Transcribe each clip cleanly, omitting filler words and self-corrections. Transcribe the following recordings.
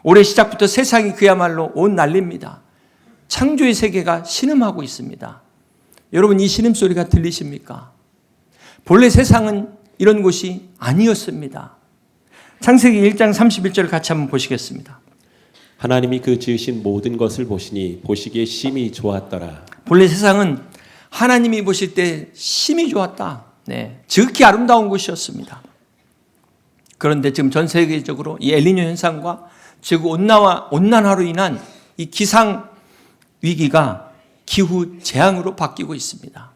올해 시작부터 세상이 그야말로 온 난리입니다. 창조의 세계가 신음하고 있습니다. 여러분, 이 신음소리가 들리십니까? 본래 세상은 이런 곳이 아니었습니다. 창세기 1장 31절 같이 한번 보시겠습니다. 하나님이 그 지으신 모든 것을 보시니 보시기에 심히 좋았더라. 본래 세상은 하나님이 보실 때 심히 좋았다. 네, 지극히 아름다운 곳이었습니다. 그런데 지금 전 세계적으로 이 엘니뇨 현상과 지구 온난화로 인한 이 기상 위기가 기후 재앙으로 바뀌고 있습니다.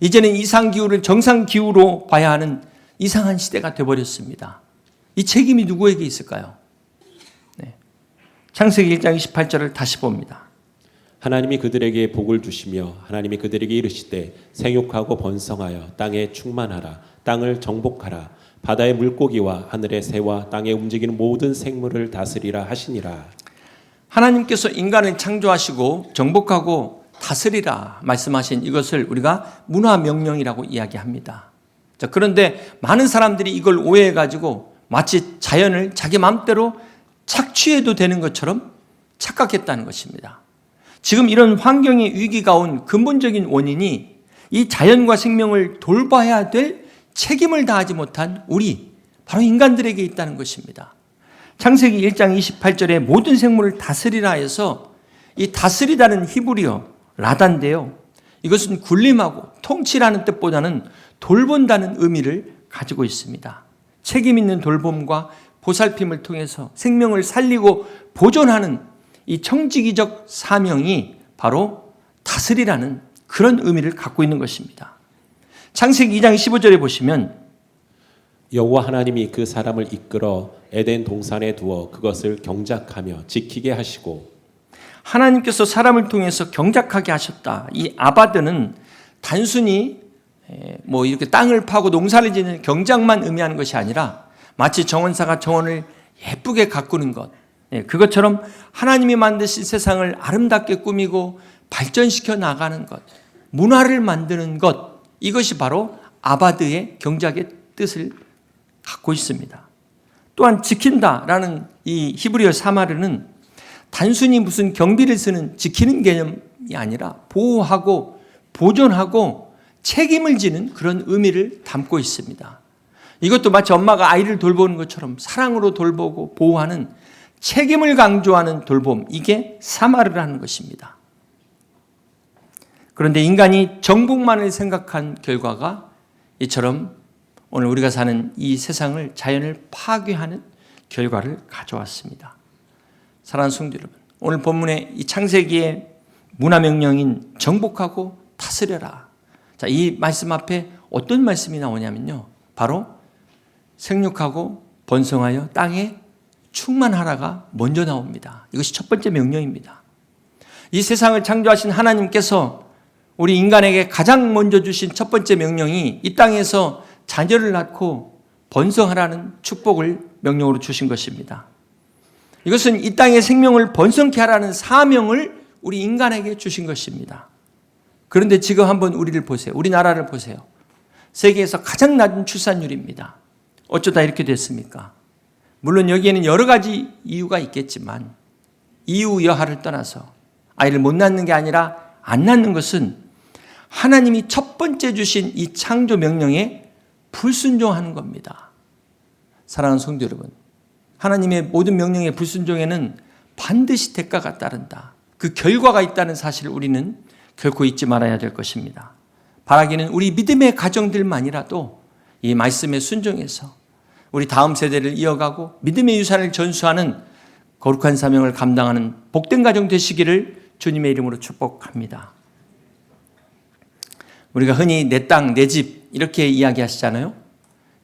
이제는 이상기후를 정상기후로 봐야 하는 이상한 시대가 되어버렸습니다. 이 책임이 누구에게 있을까요? 네. 창세기 1장 28절을 다시 봅니다. 하나님이 그들에게 복을 주시며 하나님이 그들에게 이르시되 생육하고 번성하여 땅에 충만하라. 땅을 정복하라. 바다의 물고기와 하늘의 새와 땅에 움직이는 모든 생물을 다스리라 하시니라. 하나님께서 인간을 창조하시고 정복하고 다스리라 말씀하신 이것을 우리가 문화명령이라고 이야기합니다. 자, 그런데 많은 사람들이 이걸 오해해가지고 마치 자연을 자기 마음대로 착취해도 되는 것처럼 착각했다는 것입니다. 지금 이런 환경의 위기가 온 근본적인 원인이 이 자연과 생명을 돌봐야 될 책임을 다하지 못한 우리, 바로 인간들에게 있다는 것입니다. 창세기 1장 28절에 모든 생물을 다스리라 해서 이 다스리다는 히브리어 라단인데요. 이것은 군림하고 통치라는 뜻보다는 돌본다는 의미를 가지고 있습니다. 책임 있는 돌봄과 보살핌을 통해서 생명을 살리고 보존하는 이 청지기적 사명이 바로 다스리라는 그런 의미를 갖고 있는 것입니다. 창세기 2장 15절에 보시면 여호와 하나님이 그 사람을 이끌어 에덴 동산에 두어 그것을 경작하며 지키게 하시고. 하나님께서 사람을 통해서 경작하게 하셨다. 이 아바드는 단순히 이렇게 땅을 파고 농사를 짓는 경작만 의미하는 것이 아니라 마치 정원사가 정원을 예쁘게 가꾸는 것, 그것처럼 하나님이 만드신 세상을 아름답게 꾸미고 발전시켜 나가는 것, 문화를 만드는 것, 이것이 바로 아바드의 경작의 뜻을 갖고 있습니다. 또한 지킨다라는 이 히브리어 사마르는 단순히 무슨 경비를 쓰는 지키는 개념이 아니라 보호하고 보존하고 책임을 지는 그런 의미를 담고 있습니다. 이것도 마치 엄마가 아이를 돌보는 것처럼 사랑으로 돌보고 보호하는 책임을 강조하는 돌봄, 이게 사마르라는 것입니다. 그런데 인간이 정복만을 생각한 결과가 이처럼 오늘 우리가 사는 이 세상을, 자연을 파괴하는 결과를 가져왔습니다. 사랑하는 성도 여러분, 오늘 본문의 이 창세기의 문화명령인 정복하고 다스려라. 자, 이 말씀 앞에 어떤 말씀이 나오냐면요, 바로 생육하고 번성하여 땅에 충만하라가 먼저 나옵니다. 이것이 첫 번째 명령입니다. 이 세상을 창조하신 하나님께서 우리 인간에게 가장 먼저 주신 첫 번째 명령이 이 땅에서 자녀를 낳고 번성하라는 축복을 명령으로 주신 것입니다. 이것은 이 땅의 생명을 번성케 하라는 사명을 우리 인간에게 주신 것입니다. 그런데 지금 한번 우리를 보세요. 우리나라를 보세요. 세계에서 가장 낮은 출산율입니다. 어쩌다 이렇게 됐습니까? 물론 여기에는 여러 가지 이유가 있겠지만 이유 여하를 떠나서 아이를 못 낳는 게 아니라 안 낳는 것은 하나님이 첫 번째 주신 이 창조 명령에 불순종하는 겁니다. 사랑하는 성도 여러분, 하나님의 모든 명령의 불순종에는 반드시 대가가 따른다. 그 결과가 있다는 사실을 우리는 결코 잊지 말아야 될 것입니다. 바라기는 우리 믿음의 가정들만이라도 이 말씀에 순종해서 우리 다음 세대를 이어가고 믿음의 유산을 전수하는 거룩한 사명을 감당하는 복된 가정 되시기를 주님의 이름으로 축복합니다. 우리가 흔히 내 땅, 내 집 이렇게 이야기하시잖아요.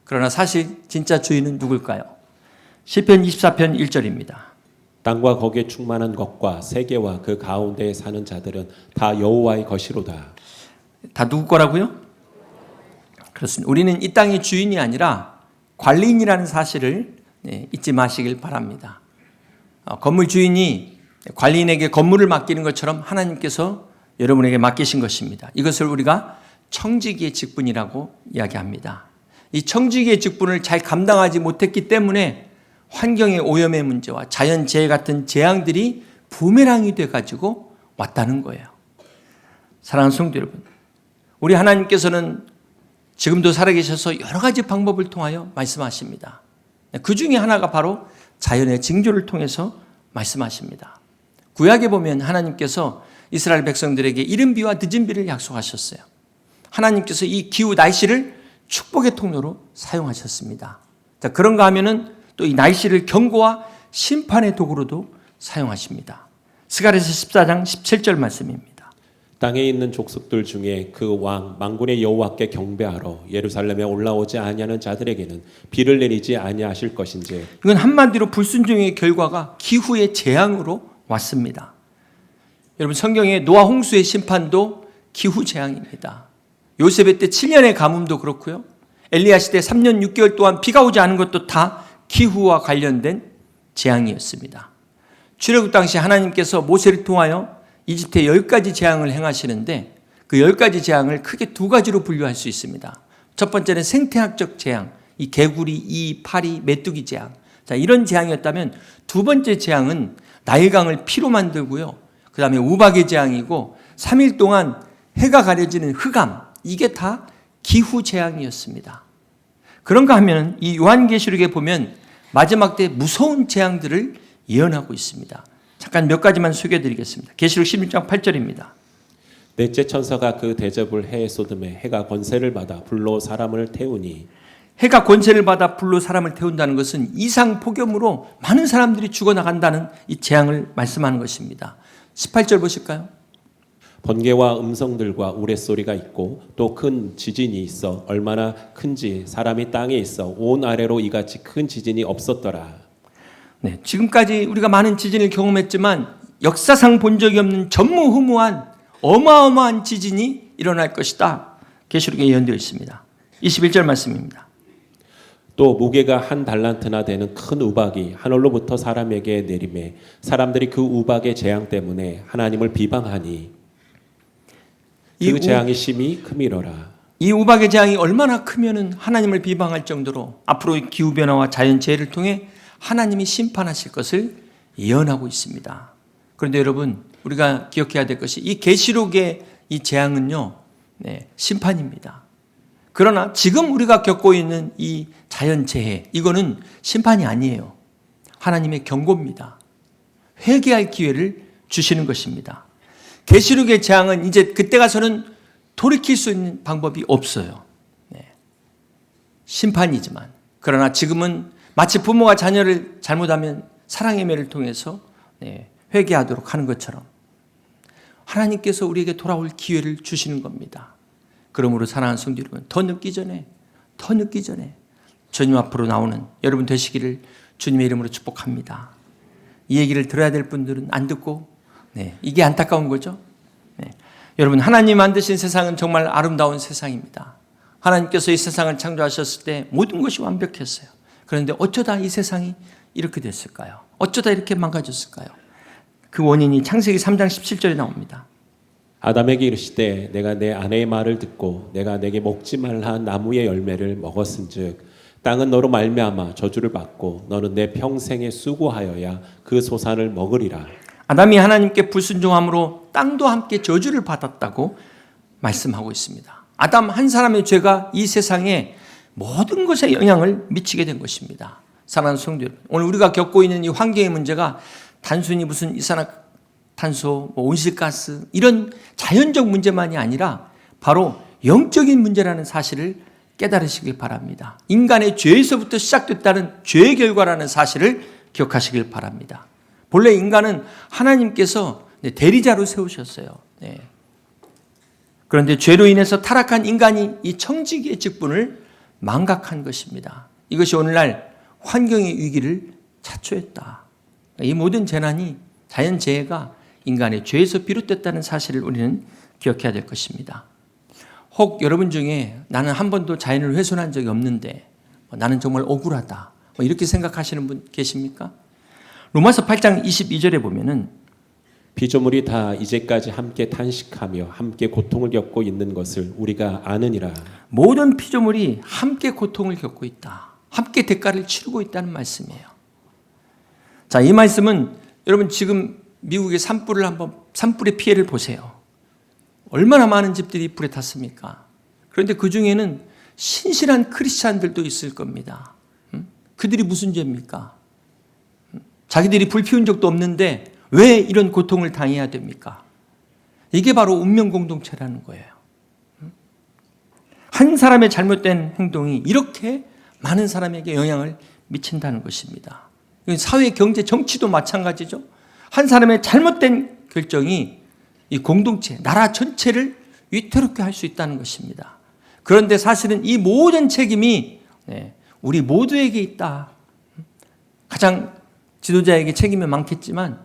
그러나 사실 진짜 주인은 누굴까요? 시편 24편 1절입니다. 땅과 거기에 충만한 것과 세계와 그 가운데에 사는 자들은 다 여호와의 것이로다. 다 누구 거라고요? 그렇습니다. 우리는 이 땅의 주인이 아니라 관리인이라는 사실을 잊지 마시길 바랍니다. 건물 주인이 관리인에게 건물을 맡기는 것처럼 하나님께서 여러분에게 맡기신 것입니다. 이것을 우리가 청지기의 직분이라고 이야기합니다. 이 청지기의 직분을 잘 감당하지 못했기 때문에 환경의 오염의 문제와 자연재해 같은 재앙들이 부메랑이 돼가지고 왔다는 거예요. 사랑하는 성도 여러분, 우리 하나님께서는 지금도 살아계셔서 여러 가지 방법을 통하여 말씀하십니다. 그 중에 하나가 바로 자연의 징조를 통해서 말씀하십니다. 구약에 보면 하나님께서 이스라엘 백성들에게 이른 비와 늦은 비를 약속하셨어요. 하나님께서 이 기후 날씨를 축복의 통로로 사용하셨습니다. 자, 그런가 하면은 또 이 날씨를 경고와 심판의 도구로도 사용하십니다. 스가랴서 14장 17절 말씀입니다. 땅에 있는 족속들 중에 그 왕 만군의 여호와께 경배하러 예루살렘에 올라오지 아니하는 자들에게는 비를 내리지 아니하실 것인지. 이건 한마디로 불순종의 결과가 기후의 재앙으로 왔습니다. 여러분, 성경의 노아 홍수의 심판도 기후 재앙입니다. 요셉의 때 7년의 가뭄도 그렇고요. 엘리야 시대 3년 6개월 동안 비가 오지 않은 것도 다 기후와 관련된 재앙이었습니다. 출애굽 당시 하나님께서 모세를 통하여 이집트에 10가지 재앙을 행하시는데 그 10가지 재앙을 크게 두 가지로 분류할 수 있습니다. 첫 번째는 생태학적 재앙, 이 개구리, 이 파리, 메뚜기 재앙. 자, 이런 재앙이었다면 두 번째 재앙은 나일강을 피로 만들고요. 그 다음에 우박의 재앙이고 3일 동안 해가 가려지는 흑암, 이게 다 기후 재앙이었습니다. 그런가 하면 이 요한계시록에 보면 마지막 때 무서운 재앙들을 예언하고 있습니다. 잠깐 몇 가지만 소개해드리겠습니다. 계시록 16장 8절입니다. 넷째 천사가 그 대접을 해 쏟음에 해가 권세를 받아 불로 사람을 태우니. 해가 권세를 받아 불로 사람을 태운다는 것은 이상 폭염으로 많은 사람들이 죽어나간다는 이 재앙을 말씀하는 것입니다. 18절 보실까요? 번개와 음성들과 우레소리가 있고 또 큰 지진이 있어 얼마나 큰지 사람이 땅에 있어 온 아래로 이같이 큰 지진이 없었더라. 네, 지금까지 우리가 많은 지진을 경험했지만 역사상 본 적이 없는 전무후무한 어마어마한 지진이 일어날 것이다. 계시록에 예언되어 있습니다. 21절 말씀입니다. 또 무게가 한 달란트나 되는 큰 우박이 하늘로부터 사람에게 내림에 사람들이 그 우박의 재앙 때문에 하나님을 비방하니 그 재앙이 심히 크미러라. 이 우박의 재앙이 얼마나 크면은 하나님을 비방할 정도로 앞으로의 기후변화와 자연재해를 통해 하나님이 심판하실 것을 예언하고 있습니다. 그런데 여러분, 우리가 기억해야 될 것이 이 계시록의 이 재앙은요, 심판입니다. 그러나 지금 우리가 겪고 있는 이 자연재해, 이거는 심판이 아니에요. 하나님의 경고입니다. 회개할 기회를 주시는 것입니다. 계시록의 재앙은 이제 그때 가서는 돌이킬 수 있는 방법이 없어요. 심판이지만, 그러나 지금은 마치 부모가 자녀를 잘못하면 사랑의 매를 통해서 회개하도록 하는 것처럼 하나님께서 우리에게 돌아올 기회를 주시는 겁니다. 그러므로 사랑하는 성도 여러분, 더 늦기 전에 주님 앞으로 나오는 여러분 되시기를 주님의 이름으로 축복합니다. 이 얘기를 들어야 될 분들은 안 듣고 이게 안타까운 거죠. 여러분, 하나님 만드신 세상은 정말 아름다운 세상입니다. 하나님께서 이 세상을 창조하셨을 때 모든 것이 완벽했어요. 그런데 어쩌다 이 세상이 이렇게 됐을까요? 어쩌다 이렇게 망가졌을까요? 그 원인이 창세기 3장 17절에 나옵니다. 아담에게 이르시되 내가 내 아내의 말을 듣고 내가 내게 먹지 말라 한 나무의 열매를 먹었은즉 땅은 너로 말미암아 저주를 받고 너는 내 평생에 수고하여야 그 소산을 먹으리라. 아담이 하나님께 불순종함으로 땅도 함께 저주를 받았다고 말씀하고 있습니다. 아담 한 사람의 죄가 이 세상에 모든 것에 영향을 미치게 된 것입니다. 사랑하는 성도 여러분, 오늘 우리가 겪고 있는 이 환경의 문제가 단순히 무슨 이산화탄소, 온실가스 이런 자연적 문제만이 아니라 바로 영적인 문제라는 사실을 깨달으시길 바랍니다. 인간의 죄에서부터 시작됐다는 죄의 결과라는 사실을 기억하시길 바랍니다. 본래 인간은 하나님께서 대리자로 세우셨어요. 그런데 죄로 인해서 타락한 인간이 이 청지기의 직분을 망각한 것입니다. 이것이 오늘날 환경의 위기를 자초했다. 이 모든 재난이 자연재해가 인간의 죄에서 비롯됐다는 사실을 우리는 기억해야 될 것입니다. 혹 여러분 중에 나는 한 번도 자연을 훼손한 적이 없는데 나는 정말 억울하다 이렇게 생각하시는 분 계십니까? 로마서 8장 22절에 보면은 피조물이 다 이제까지 함께 탄식하며 함께 고통을 겪고 있는 것을 우리가 아느니라. 모든 피조물이 함께 고통을 겪고 있다. 함께 대가를 치르고 있다는 말씀이에요. 자, 이 말씀은 여러분 지금 미국의 산불의 피해를 보세요. 얼마나 많은 집들이 불에 탔습니까? 그런데 그 중에는 신실한 크리스찬들도 있을 겁니다. 그들이 무슨 죄입니까? 자기들이 불 피운 적도 없는데 왜 이런 고통을 당해야 됩니까? 이게 바로 운명 공동체라는 거예요. 한 사람의 잘못된 행동이 이렇게 많은 사람에게 영향을 미친다는 것입니다. 사회, 경제, 정치도 마찬가지죠. 한 사람의 잘못된 결정이 이 공동체, 나라 전체를 위태롭게 할 수 있다는 것입니다. 그런데 사실은 이 모든 책임이 우리 모두에게 있다. 가장 지도자에게 책임이 많겠지만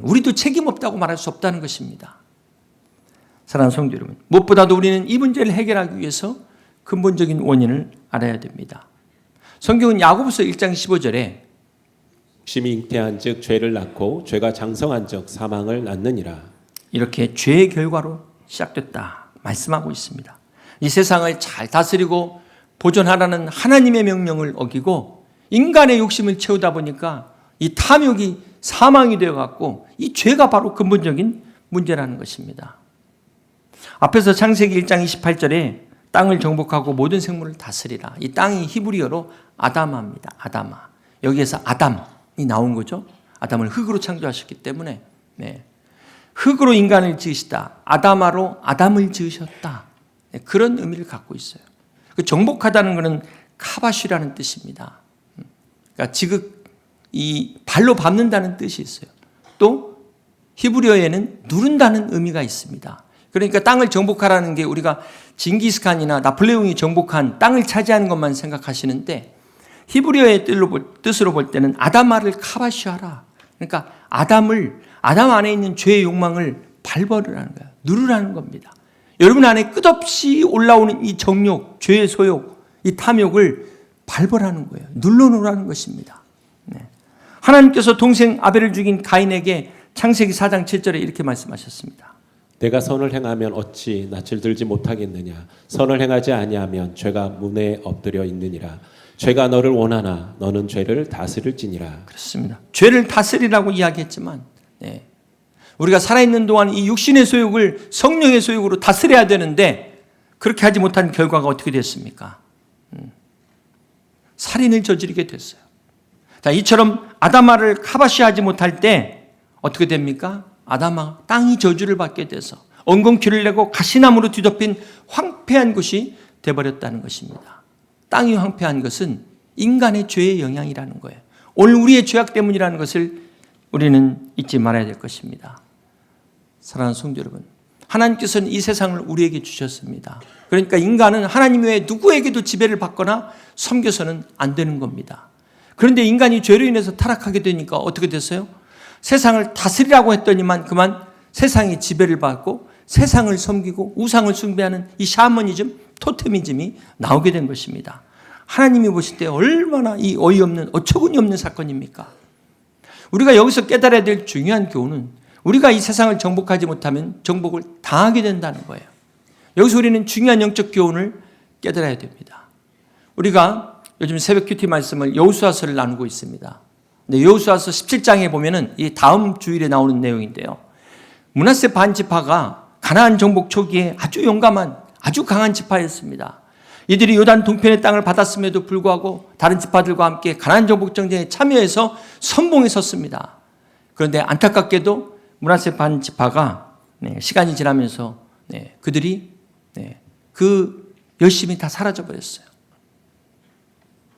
우리도 책임 없다고 말할 수 없다는 것입니다. 사랑하는 성도 여러분, 무엇보다도 우리는 이 문제를 해결하기 위해서 근본적인 원인을 알아야 됩니다. 성경은 야고보서 1장 15절에 욕심이 잉태한 즉 죄를 낳고 죄가 장성한 즉 사망을 낳느니라. 이렇게 죄의 결과로 시작됐다 말씀하고 있습니다. 이 세상을 잘 다스리고 보존하라는 하나님의 명령을 어기고 인간의 욕심을 채우다 보니까 이 탐욕이 사망이 되어갖고 이 죄가 바로 근본적인 문제라는 것입니다. 앞에서 창세기 1장 28절에 땅을 정복하고 모든 생물을 다스리라. 이 땅이 히브리어로 아다마입니다. 아다마. 여기에서 아담이 나온 거죠. 아담을 흙으로 창조하셨기 때문에 흙으로 인간을 지으시다. 아다마로 아담을 지으셨다. 그런 의미를 갖고 있어요. 그 정복하다는 것은 카바시라는 뜻입니다. 그러니까 지극 이 발로 밟는다는 뜻이 있어요. 또 히브리어에는 누른다는 의미가 있습니다. 그러니까 땅을 정복하라는 게 우리가 징기스칸이나 나폴레옹이 정복한 땅을 차지하는 것만 생각하시는데 히브리어의 뜻으로 볼 때는 아담아를 카바시하라. 그러니까 아담 안에 있는 죄의 욕망을 밟으라는 거예요. 누르라는 겁니다. 여러분 안에 끝없이 올라오는 이 정욕, 죄의 소욕, 이 탐욕을 밟으라는 거예요. 눌러놓으라는 것입니다. 하나님께서 동생 아벨을 죽인 가인에게 창세기 4장 7절에 이렇게 말씀하셨습니다. 내가 선을 행하면 어찌 낯을 들지 못하겠느냐. 선을 행하지 아니하면 죄가 문에 엎드려 있느니라. 죄가 너를 원하나 너는 죄를 다스릴지니라. 그렇습니다. 죄를 다스리라고 이야기했지만 우리가 살아있는 동안 이 육신의 소욕을 성령의 소욕으로 다스려야 되는데 그렇게 하지 못한 결과가 어떻게 됐습니까? 살인을 저지르게 됐어요. 자, 이처럼 아담아를 카바시하지 못할 때 어떻게 됩니까? 아담아 땅이 저주를 받게 돼서 엉겅퀴를 내고 가시나무로 뒤덮인 황폐한 곳이 되어버렸다는 것입니다. 땅이 황폐한 것은 인간의 죄의 영향이라는 거예요. 오늘 우리의 죄악 때문이라는 것을 우리는 잊지 말아야 될 것입니다. 사랑하는 성도 여러분, 하나님께서는 이 세상을 우리에게 주셨습니다. 그러니까 인간은 하나님 외에 누구에게도 지배를 받거나 섬겨서는 안 되는 겁니다. 그런데 인간이 죄로 인해서 타락하게 되니까 어떻게 됐어요? 세상을 다스리라고 했더니만 그만 세상의 지배를 받고 세상을 섬기고 우상을 숭배하는 이 샤머니즘, 토테미즘이 나오게 된 것입니다. 하나님이 보실 때 얼마나 이 어이없는 어처구니 없는 사건입니까? 우리가 여기서 깨달아야 될 중요한 교훈은 우리가 이 세상을 정복하지 못하면 정복을 당하게 된다는 거예요. 여기서 우리는 중요한 영적 교훈을 깨달아야 됩니다. 우리가 요즘 새벽 큐티 말씀을 여호수아서를 나누고 있습니다. 근데 여호수아서 17장에 보면은 이 다음 주일에 나오는 내용인데요. 므낫세 반지파가 가나안 정복 초기에 아주 용감한 아주 강한 지파였습니다. 이들이 요단 동편의 땅을 받았음에도 불구하고 다른 지파들과 함께 가나안 정복 전쟁에 참여해서 선봉에 섰습니다. 그런데 안타깝게도 므낫세 반지파가 시간이 지나면서 그들이 그 열심이 다 사라져 버렸어요.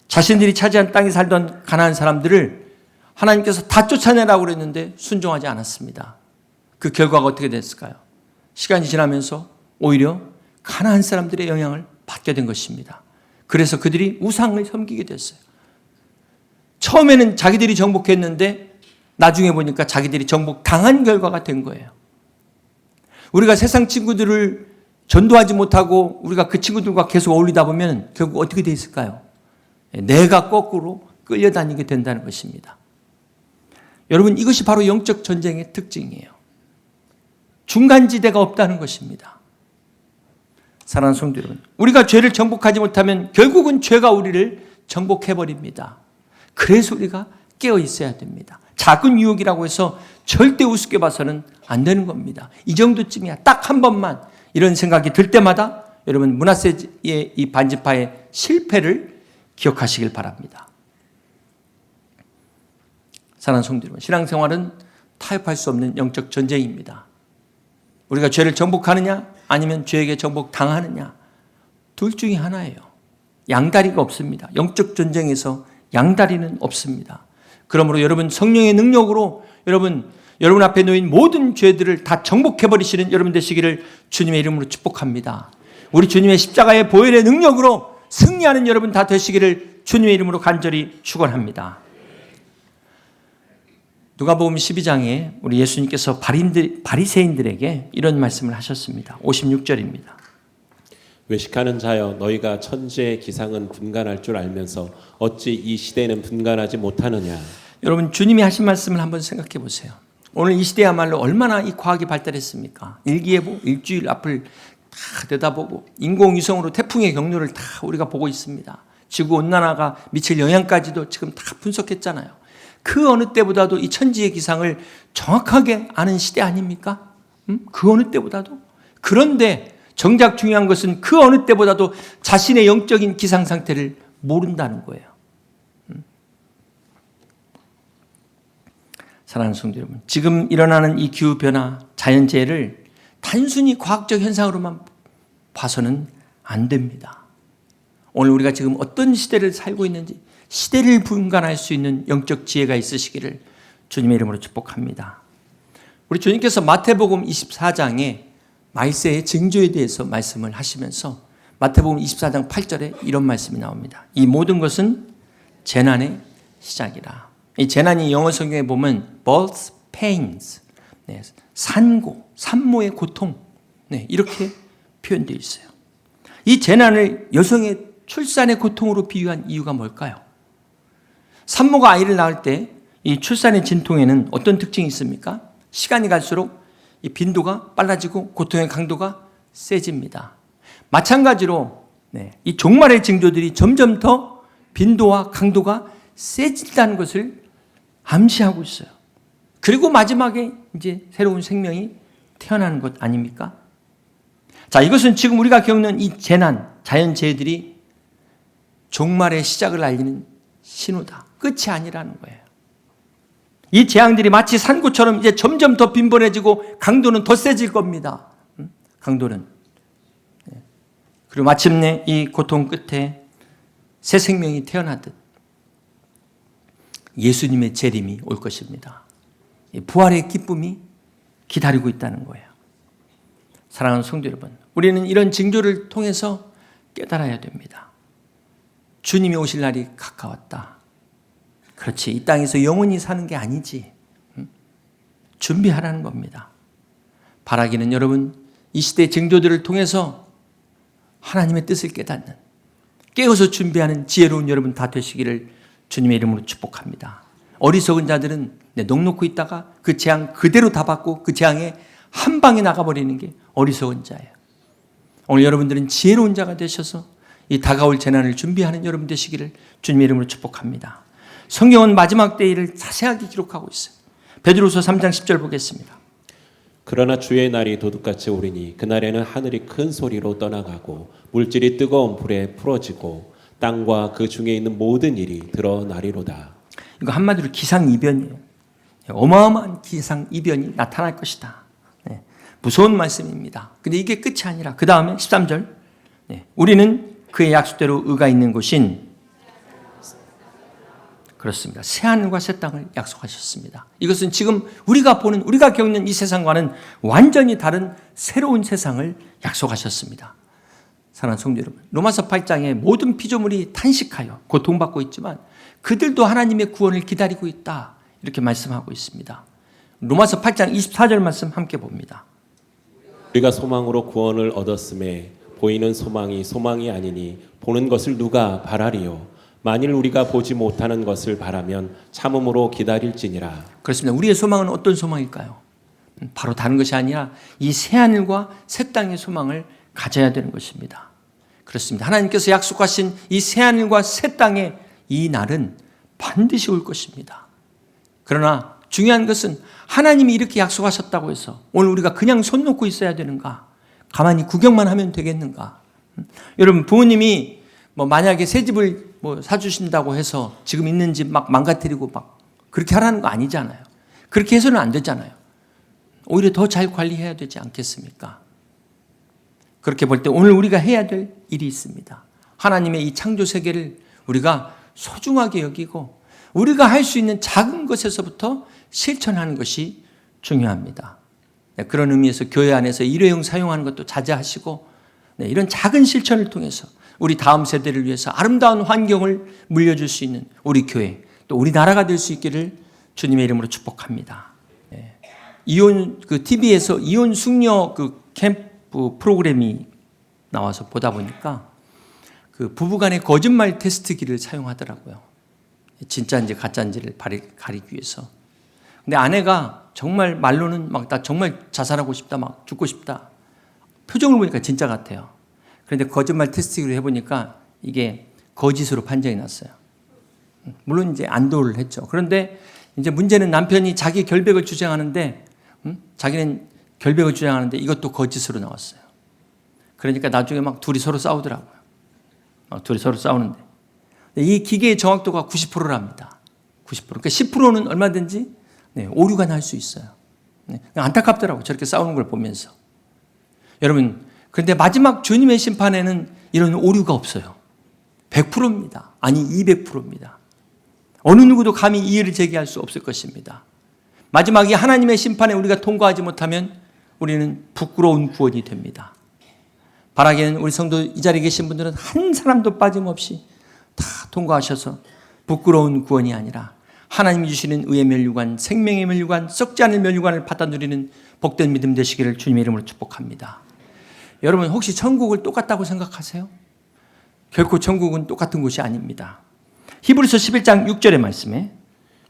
자신들이 차지한 땅에 살던 가나안 사람들을 하나님께서 다 쫓아내라고 그랬는데 순종하지 않았습니다. 그 결과가 어떻게 됐을까요? 시간이 지나면서 오히려 가나안 사람들의 영향을 받게 된 것입니다. 그래서 그들이 우상을 섬기게 됐어요. 처음에는 자기들이 정복했는데 나중에 보니까 자기들이 정복당한 결과가 된 거예요. 우리가 세상 친구들을 전도하지 못하고 우리가 그 친구들과 계속 어울리다 보면 결국 어떻게 돼 있을까요? 내가 거꾸로 끌려다니게 된다는 것입니다. 여러분, 이것이 바로 영적 전쟁의 특징이에요. 중간지대가 없다는 것입니다. 사랑하는 성도 여러분, 우리가 죄를 정복하지 못하면 결국은 죄가 우리를 정복해버립니다. 그래서 우리가 깨어 있어야 됩니다. 작은 유혹이라고 해서 절대 우습게 봐서는 안 되는 겁니다. 이 정도쯤이야. 딱 한 번만 이런 생각이 들 때마다 여러분 므낫세의 이 반지파의 실패를 기억하시길 바랍니다. 사랑하는 성도 여러분, 신앙생활은 타협할 수 없는 영적 전쟁입니다. 우리가 죄를 정복하느냐 아니면 죄에게 정복당하느냐, 둘 중에 하나예요. 양다리가 없습니다. 영적 전쟁에서 양다리는 없습니다. 그러므로 여러분 성령의 능력으로 여러분 앞에 놓인 모든 죄들을 다 정복해버리시는 여러분 되시기를 주님의 이름으로 축복합니다. 우리 주님의 십자가의 보혈의 능력으로 승리하는 여러분 다 되시기를 주님의 이름으로 간절히 축원합니다. 누가복음 12장에 우리 예수님께서 바리새인들에게 이런 말씀을 하셨습니다. 56절입니다. 외식하는 자여, 너희가 천지의 기상은 분간할 줄 알면서 어찌 이 시대는 분간하지 못하느냐. 여러분, 주님이 하신 말씀을 한번 생각해 보세요. 오늘 이 시대야말로 얼마나 이 과학이 발달했습니까? 일기예보, 일주일 앞을 다 내다보고 인공위성으로 태풍의 경로를 다 우리가 보고 있습니다. 지구온난화가 미칠 영향까지도 지금 다 분석했잖아요. 그 어느 때보다도 이 천지의 기상을 정확하게 아는 시대 아닙니까? 그 어느 때보다도. 그런데 정작 중요한 것은 그 어느 때보다도 자신의 영적인 기상 상태를 모른다는 거예요. 사랑하는 성도 여러분, 지금 일어나는 이 기후변화, 자연재해를 단순히 과학적 현상으로만 봐서는 안 됩니다. 오늘 우리가 지금 어떤 시대를 살고 있는지 시대를 분간할 수 있는 영적 지혜가 있으시기를 주님의 이름으로 축복합니다. 우리 주님께서 마태복음 24장에 말세의 징조에 대해서 말씀을 하시면서 마태복음 24장 8절에 이런 말씀이 나옵니다. 이 모든 것은 재난의 시작이라. 이 재난이 영어 성경에 보면 birth pains, 네, 산고, 산모의 고통, 네, 이렇게 표현되어 있어요. 이 재난을 여성의 출산의 고통으로 비유한 이유가 뭘까요? 산모가 아이를 낳을 때 이 출산의 진통에는 어떤 특징이 있습니까? 시간이 갈수록 이 빈도가 빨라지고 고통의 강도가 세집니다. 마찬가지로 이 종말의 징조들이 점점 더 빈도와 강도가 세진다는 것을 암시하고 있어요. 그리고 마지막에 이제 새로운 생명이 태어나는 것 아닙니까? 자, 이것은 지금 우리가 겪는 이 재난, 자연재해들이 종말의 시작을 알리는 신호다. 끝이 아니라는 거예요. 이 재앙들이 마치 산고처럼 이제 점점 더 빈번해지고 강도는 더 세질 겁니다. 강도는. 그리고 마침내 이 고통 끝에 새 생명이 태어나듯 예수님의 재림이 올 것입니다. 부활의 기쁨이 기다리고 있다는 거예요. 사랑하는 성도 여러분, 우리는 이런 징조를 통해서 깨달아야 됩니다. 주님이 오실 날이 가까웠다. 그렇지, 이 땅에서 영원히 사는 게 아니지. 준비하라는 겁니다. 바라기는 여러분, 이 시대의 징조들을 통해서 하나님의 뜻을 깨닫는, 깨어서 준비하는 지혜로운 여러분 다 되시기를 주님의 이름으로 축복합니다. 어리석은 자들은 넋놓고 있다가 그 재앙 그대로 다 받고 그 재앙에 한 방에 나가버리는 게 어리석은 자예요. 오늘 여러분들은 지혜로운 자가 되셔서 이 다가올 재난을 준비하는 여러분 되시기를 주님의 이름으로 축복합니다. 성경은 마지막 때일을 자세하게 기록하고 있어요. 베드로서 3장 10절 보겠습니다. 그러나 주의 날이 도둑같이 오리니 그날에는 하늘이 큰 소리로 떠나가고 물질이 뜨거운 불에 풀어지고 땅과 그 중에 있는 모든 일이 드러나리로다. 이거 한마디로 기상이변이에요. 어마어마한 기상이변이 나타날 것이다. 네, 무서운 말씀입니다. 근데 이게 끝이 아니라 그 다음에 13절, 우리는 그의 약속대로 의가 있는 곳인, 그렇습니다, 새하늘과 새 땅을 약속하셨습니다. 이것은 지금 우리가 겪는 이 세상과는 완전히 다른 새로운 세상을 약속하셨습니다. 사랑하는 성도 여러분, 로마서 8장에 모든 피조물이 탄식하여 고통받고 있지만 그들도 하나님의 구원을 기다리고 있다, 이렇게 말씀하고 있습니다. 로마서 8장 24절 말씀 함께 봅니다. 우리가 소망으로 구원을 얻었음에 보이는 소망이 소망이 아니니 보는 것을 누가 바라리요. 만일 우리가 보지 못하는 것을 바라면 참음으로 기다릴지니라. 그렇습니다. 우리의 소망은 어떤 소망일까요? 바로 다른 것이 아니라 이 새하늘과 새 땅의 소망을 가져야 되는 것입니다. 그렇습니다. 하나님께서 약속하신 이 새하늘과 새 땅의 이 날은 반드시 올 것입니다. 그러나 중요한 것은 하나님이 이렇게 약속하셨다고 해서 오늘 우리가 그냥 손 놓고 있어야 되는가? 가만히 구경만 하면 되겠는가? 여러분, 부모님이 만약에 새 집을 사주신다고 해서 지금 있는 집 막 망가뜨리고 막 그렇게 하라는 거 아니잖아요. 그렇게 해서는 안 되잖아요. 오히려 더 잘 관리해야 되지 않겠습니까? 그렇게 볼 때 오늘 우리가 해야 될 일이 있습니다. 하나님의 이 창조 세계를 우리가 소중하게 여기고 우리가 할 수 있는 작은 것에서부터 실천하는 것이 중요합니다. 그런 의미에서 교회 안에서 일회용 사용하는 것도 자제하시고 이런 작은 실천을 통해서 우리 다음 세대를 위해서 아름다운 환경을 물려줄 수 있는 우리 교회 또 우리 나라가 될 수 있기를 주님의 이름으로 축복합니다. 이혼 TV에서 이혼 숙녀 캠프 프로그램이 나와서 보다 보니까 부부간의 거짓말 테스트기를 사용하더라고요. 진짜인지 가짜인지를 가리기 위해서. 근데 아내가 정말 말로는 나 정말 자살하고 싶다, 막 죽고 싶다. 표정을 보니까 진짜 같아요. 그런데 거짓말 테스트기를 해보니까 이게 거짓으로 판정이 났어요. 물론 이제 안도를 했죠. 그런데 이제 문제는 남편이 자기 결백을 주장하는데, 자기는 결백을 주장하는데 이것도 거짓으로 나왔어요. 그러니까 나중에 막 둘이 서로 싸우더라고요. 둘이 서로 싸우는데. 이 기계의 정확도가 90%랍니다. 90%. 그러니까 10%는 얼마든지 오류가 날 수 있어요. 안타깝더라고요. 저렇게 싸우는 걸 보면서. 여러분, 그런데 마지막 주님의 심판에는 이런 오류가 없어요. 100%입니다. 아니 200%입니다. 어느 누구도 감히 이의를 제기할 수 없을 것입니다. 마지막에 하나님의 심판에 우리가 통과하지 못하면 우리는 부끄러운 구원이 됩니다. 바라기는 우리 성도 이 자리에 계신 분들은 한 사람도 빠짐없이 다 통과하셔서 부끄러운 구원이 아니라 하나님이 주시는 의의 면류관, 생명의 면류관, 썩지 않을 면류관을 받아 누리는 복된 믿음 되시기를 주님의 이름으로 축복합니다. 여러분, 혹시 천국을 똑같다고 생각하세요? 결코 천국은 똑같은 곳이 아닙니다. 히브리서 11장 6절의 말씀에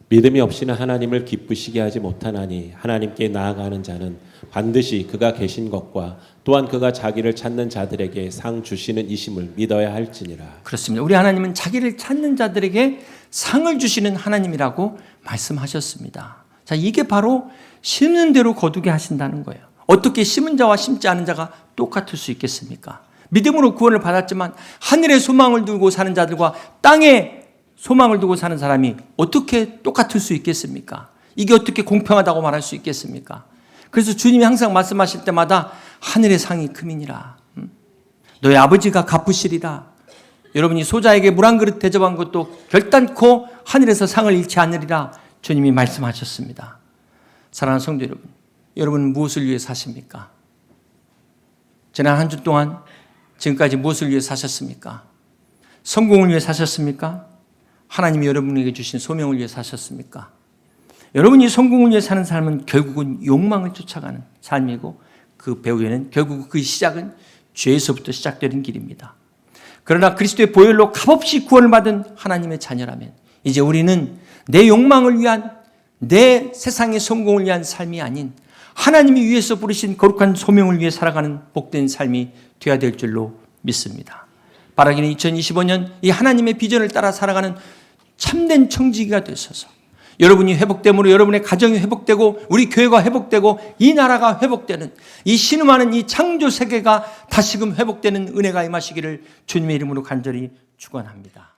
믿음이 없이는 하나님을 기쁘시게 하지 못하나니 하나님께 나아가는 자는 반드시 그가 계신 것과 또한 그가 자기를 찾는 자들에게 상 주시는 이심을 믿어야 할지니라. 그렇습니다. 우리 하나님은 자기를 찾는 자들에게 상을 주시는 하나님이라고 말씀하셨습니다. 자, 이게 바로 심는 대로 거두게 하신다는 거예요. 어떻게 심은 자와 심지 않은 자가 똑같을 수 있겠습니까? 믿음으로 구원을 받았지만 하늘에 소망을 두고 사는 자들과 땅에 소망을 두고 사는 사람이 어떻게 똑같을 수 있겠습니까? 이게 어떻게 공평하다고 말할 수 있겠습니까? 그래서 주님이 항상 말씀하실 때마다 하늘의 상이 크미니라. 너의 아버지가 갚으시리라. 여러분이 소자에게 물 한 그릇 대접한 것도 결단코 하늘에서 상을 잃지 않으리라 주님이 말씀하셨습니다. 사랑하는 성도 여러분, 여러분은 무엇을 위해 사십니까? 지난 한 주 동안 지금까지 무엇을 위해 사셨습니까? 성공을 위해 사셨습니까? 하나님이 여러분에게 주신 소명을 위해 사셨습니까? 여러분이 성공을 위해 사는 삶은 결국은 욕망을 쫓아가는 삶이고 그 배후에는 결국 그 시작은 죄에서부터 시작되는 길입니다. 그러나 그리스도의 보혈로 값없이 구원을 받은 하나님의 자녀라면 이제 우리는 내 욕망을 위한 내 세상의 성공을 위한 삶이 아닌 하나님이 위해서 부르신 거룩한 소명을 위해 살아가는 복된 삶이 되어야 될 줄로 믿습니다. 바라기는 2025년 이 하나님의 비전을 따라 살아가는 참된 청지기가 되셔서 여러분이 회복됨으로 여러분의 가정이 회복되고 우리 교회가 회복되고 이 나라가 회복되는 이 신음하는 이 창조 세계가 다시금 회복되는 은혜가 임하시기를 주님의 이름으로 간절히 축원합니다.